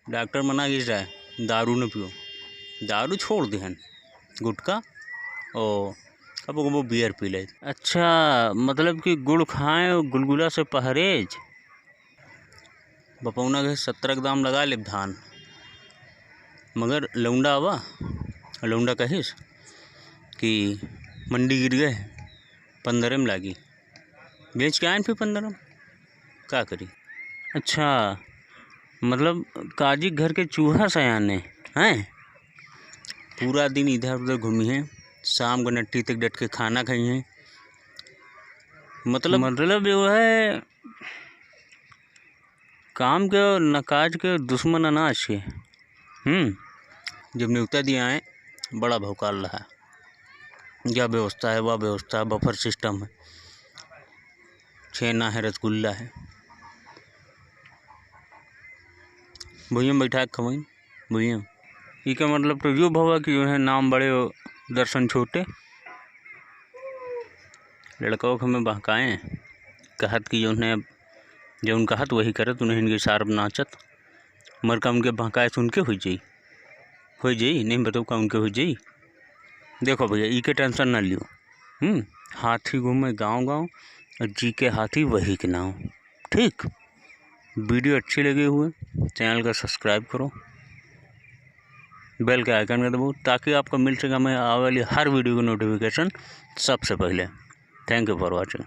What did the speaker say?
Doctor मना किस रहा है दारू न पियो, दारू छोड़ देहन, गुटखा और अब वो बियर पी ले। अच्छा, मतलब कि गुड़ खाएं और गुलगुला से परहेज। बपौना के 17 के दाम लगा ले धान, मगर लौंडा आवा, लौंडा कहिस कि मंडी गिर गए 15 में लागी, बेच के आए फिर 15 में, क्या करी। अच्छा, मतलब काजी घर के चूहा सयाने हैं, पूरा दिन इधर उधर घूमी हैं, शाम को नट्टी तक डट के खाना खाई हैं। मतलब वो है काम के और नकाज के दुश्मन अनाज के। जब न्योता दिया है बड़ा भौकाल रहा, यह व्यवस्था है वह व्यवस्था है, बफर सिस्टम है, छेना है रसगुल्ला है, भुइया बैठा के खवई भुइया। इसका मतलब तो यो भवा कि जो है नाम बड़े दर्शन छोटे। लड़कों को हमें बहकाएँ कहत कि जो है जो उनका कहत वही करत, उन्हें इनके सार नाचत, मर का उनके बहकाए सुन के हो जाई नहीं बताओ का उनके हो जाई। देखो भैया ई के टेंशन ना लियो, हाथी घूमे गांव गांव और जी के हाथी वही के नाव। ठीक, वीडियो अच्छी लगी हुए चैनल का सब्सक्राइब करो, बेल के आइकन का दबाओ ताकि आपको मिल सके मैं आने वाली हर वीडियो की नोटिफिकेशन सबसे पहले। Thank you for watching.